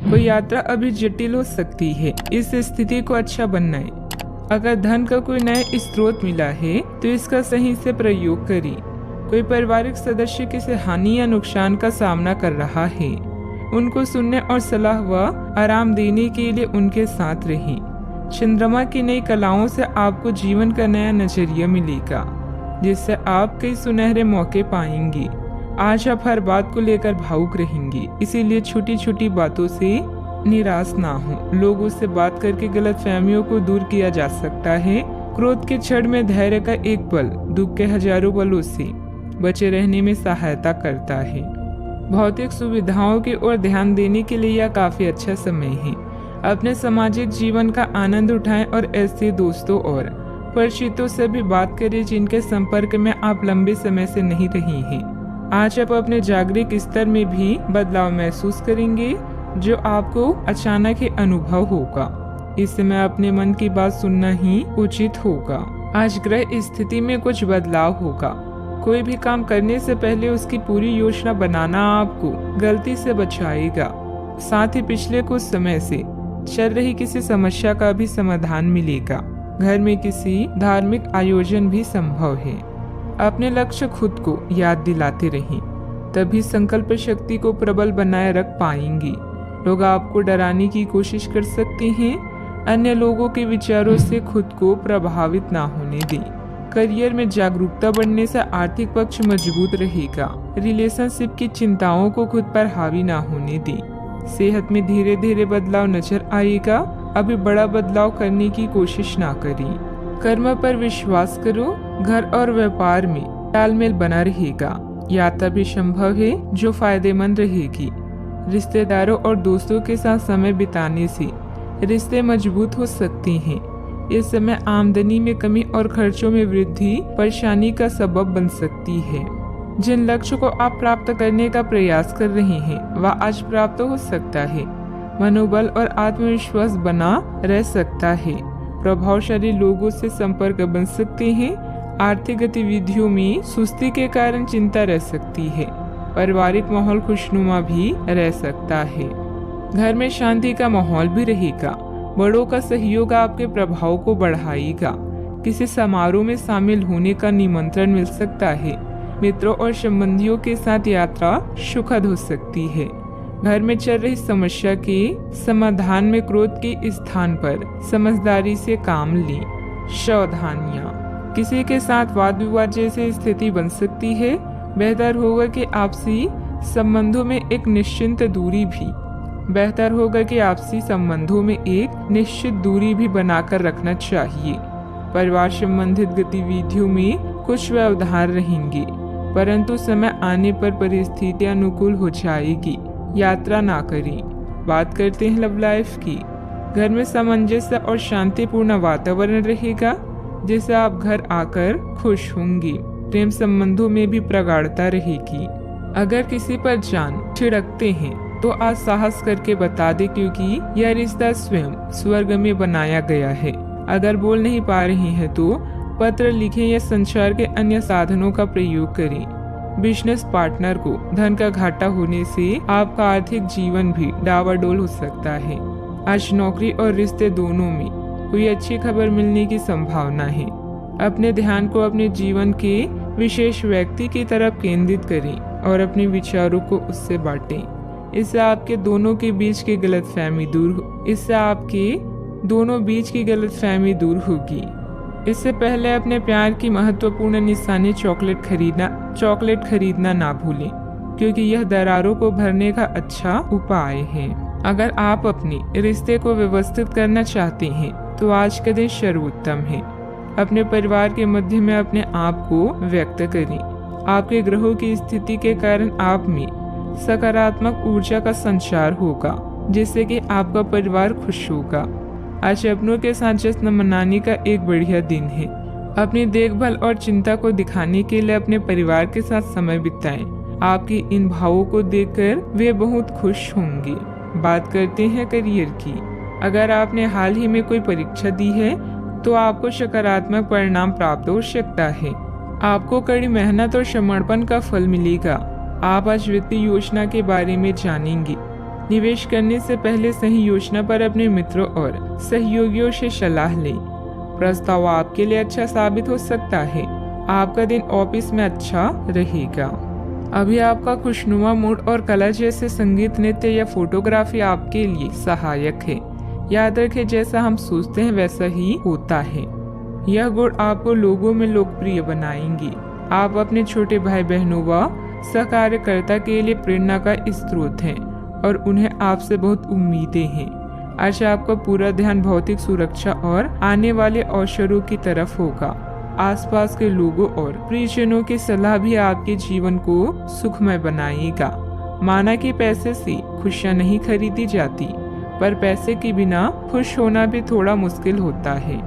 कोई यात्रा अभी जटिल हो सकती है, इस स्थिति को अच्छा बनाएं। अगर धन का कोई नया स्रोत मिला है तो इसका सही से प्रयोग करें। कोई पारिवारिक सदस्य किसी हानि या नुकसान का सामना कर रहा है, उनको सुनने और सलाह व आराम देने के लिए उनके साथ रहें। चंद्रमा की नई कलाओं से आपको जीवन का नया नजरिया मिलेगा, जिससे आप कई सुनहरे मौके पाएंगे। आज आप हर बात को लेकर भावुक रहेंगे, इसीलिए छोटी छोटी बातों से निराश ना हो। लोगों से बात करके गलतफहमियों को दूर किया जा सकता है। क्रोध के क्षण में धैर्य का एक पल दुख के हजारों पलों से बचे रहने में सहायता करता है। भौतिक सुविधाओं की ओर ध्यान देने के लिए यह काफी अच्छा समय है। अपने सामाजिक जीवन का आनंद उठाएं और ऐसे दोस्तों और परिचितों से भी बात करें जिनके संपर्क में आप लंबे समय से नहीं रही हैं। आज आप अपने जागरूक स्तर में भी बदलाव महसूस करेंगे, जो आपको अचानक ही अनुभव होगा। इस समय अपने मन की बात सुनना ही उचित होगा। आज ग्रह स्थिति में कुछ बदलाव होगा। कोई भी काम करने से पहले उसकी पूरी योजना बनाना आपको गलती से बचाएगा। साथ ही पिछले कुछ समय से चल रही किसी समस्या का भी समाधान मिलेगा। घर में किसी धार्मिक आयोजन भी संभव है। अपने लक्ष्य खुद को याद दिलाते रहें, तभी संकल्प शक्ति को प्रबल बनाए रख पाएंगे। लोग आपको डराने की कोशिश कर सकते हैं। अन्य लोगों के विचारों से खुद को प्रभावित ना होने दें। करियर में जागरूकता बढ़ने से आर्थिक पक्ष मजबूत रहेगा। रिलेशनशिप की चिंताओं को खुद पर हावी ना होने दें। सेहत में धीरे धीरे बदलाव नजर आएगा। अभी बड़ा बदलाव करने की कोशिश ना करें। कर्म पर विश्वास करो। घर और व्यापार में तालमेल बना रहेगा। यात्रा भी संभव है जो फायदेमंद रहेगी। रिश्तेदारों और दोस्तों के साथ समय बिताने से रिश्ते मजबूत हो सकते हैं। इस समय आमदनी में कमी और खर्चों में वृद्धि परेशानी का सबब बन सकती है। जिन लक्ष्य को आप प्राप्त करने का प्रयास कर रहे हैं वह आज प्राप्त हो सकता है। मनोबल और आत्मविश्वास बना रह सकता है। प्रभावशाली लोगों से संपर्क बन सकते हैं। आर्थिक गतिविधियों में सुस्ती के कारण चिंता रह सकती है। पारिवारिक माहौल खुशनुमा भी रह सकता है। घर में शांति का माहौल भी रहेगा। बड़ों का सहयोग आपके प्रभाव को बढ़ाएगा। किसी समारोह में शामिल होने का निमंत्रण मिल सकता है। मित्रों और संबंधियों के साथ यात्रा सुखद हो सकती है। घर में चल रही समस्या के समाधान में क्रोध के स्थान पर समझदारी से काम लें। सावधानियां, किसी के साथ वाद विवाद जैसी स्थिति बन सकती है। बेहतर होगा कि आपसी संबंधों में एक निश्चित दूरी भी बनाकर रखना चाहिए। परिवार संबंधित गतिविधियों में कुछ व्यवधान रहेंगे, परंतु समय आने पर परिस्थितियां अनुकूल हो जाएगी। यात्रा ना करें। बात करते हैं लव लाइफ की। घर में सामंजस्य और शांतिपूर्ण वातावरण रहेगा, जिससे आप घर आकर खुश होंगे। प्रेम संबंधों में भी प्रगाढ़ता रहेगी। अगर किसी पर जान छिड़कते हैं तो आज साहस करके बता दे, क्योंकि यह रिश्ता स्वयं स्वर्ग में बनाया गया है। अगर बोल नहीं पा रहे हैं तो पत्र लिखें या संचार के अन्य साधनों का प्रयोग करें। बिजनेस पार्टनर को धन का घाटा होने से आपका आर्थिक जीवन भी डावाडोल हो सकता है। आज नौकरी और रिश्ते दोनों में कोई अच्छी खबर मिलने की संभावना है। अपने ध्यान को अपने जीवन के विशेष व्यक्ति की तरफ केंद्रित करें और अपने विचारों को उससे बांटें। इससे आपके दोनों बीच की गलतफहमी दूर होगी। इससे पहले अपने प्यार की महत्वपूर्ण निशानी चॉकलेट खरीदना ना भूलें, क्योंकि यह दरारों को भरने का अच्छा उपाय है। अगर आप अपने रिश्ते को व्यवस्थित करना चाहते हैं तो आज का दिन सर्वोत्तम है। अपने परिवार के मध्य में अपने आप को व्यक्त करें। आपके ग्रहों की स्थिति के कारण आप में सकारात्मक ऊर्जा का संचार होगा, जिससे कि आपका परिवार खुश होगा। आज अपनों के साथ जश्न मनाने का एक बढ़िया दिन है। अपनी देखभाल और चिंता को दिखाने के लिए अपने परिवार के साथ समय बिताएं। आपके इन भावों को देखकर वे बहुत खुश होंगे। बात करते हैं करियर की। अगर आपने हाल ही में कोई परीक्षा दी है तो आपको सकारात्मक परिणाम प्राप्त हो सकता है। आपको कड़ी मेहनत और समर्पण का फल मिलेगा। आप आज वित्तीय योजना के बारे में जानेंगे। निवेश करने से पहले सही योजना पर अपने मित्रों और सहयोगियों से सलाह लें। प्रस्ताव आपके लिए अच्छा साबित हो सकता है। आपका दिन ऑफिस में अच्छा रहेगा। अभी आपका खुशनुमा मूड और कला जैसे संगीत, नृत्य या फोटोग्राफी आपके लिए सहायक है। याद रखें, जैसा हम सोचते हैं वैसा ही होता है। यह गुण आपको लोगों में लोकप्रिय बनाएंगे। आप अपने छोटे भाई बहनों व सहकार्यकर्ता के लिए प्रेरणा का स्रोत हैं और उन्हें आपसे बहुत उम्मीदें हैं। आज आपका पूरा ध्यान भौतिक सुरक्षा और आने वाले अवसरों की तरफ होगा। आसपास के लोगों और प्रियजनों की सलाह भी आपके जीवन को सुखमय बनाएगा। माना कि पैसे से खुशियां नहीं खरीदी जाती, पर पैसे के बिना खुश होना भी थोड़ा मुश्किल होता है।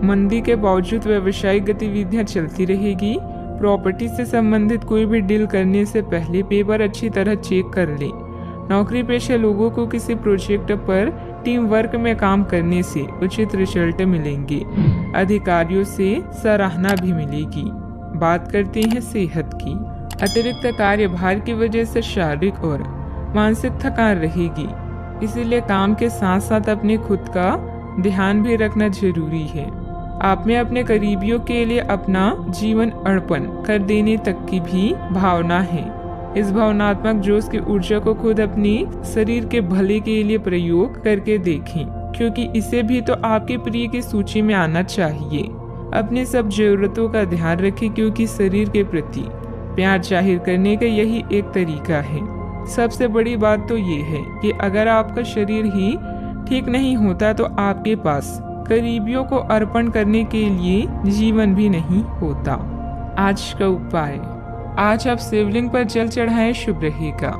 मंदी के बावजूद व्यवसायिक गतिविधियां चलती रहेगी। प्रॉपर्टी से संबंधित कोई भी डील करने से पहले पेपर अच्छी तरह चेक कर ले। नौकरी पेशे लोगों को किसी प्रोजेक्ट पर टीम वर्क में काम करने से उचित रिजल्ट मिलेंगे। अधिकारियों से सराहना भी मिलेगी। बात करते हैं सेहत की। अतिरिक्त कार्यभार की वजह से शारीरिक और मानसिक थकान रहेगी, इसीलिए काम के साथ साथ अपने खुद का ध्यान भी रखना जरूरी है। आप में अपने करीबियों के लिए अपना जीवन अर्पण कर देने तक की भी भावना है। इस भावनात्मक जोश की ऊर्जा को खुद अपनी शरीर के भले के लिए प्रयोग करके देखें, क्योंकि इसे भी तो आपके प्रिय की सूची में आना चाहिए। अपनी सब जरूरतों का ध्यान रखें, क्योंकि शरीर के प्रति प्यार जाहिर करने का यही एक तरीका है। सबसे बड़ी बात तो ये है कि अगर आपका शरीर ही ठीक नहीं होता तो आपके पास करीबियों को अर्पण करने के लिए जीवन भी नहीं होता। आज का उपाय, आज आप शिवलिंग पर जल चढ़ाएं, शुभ रहेगा।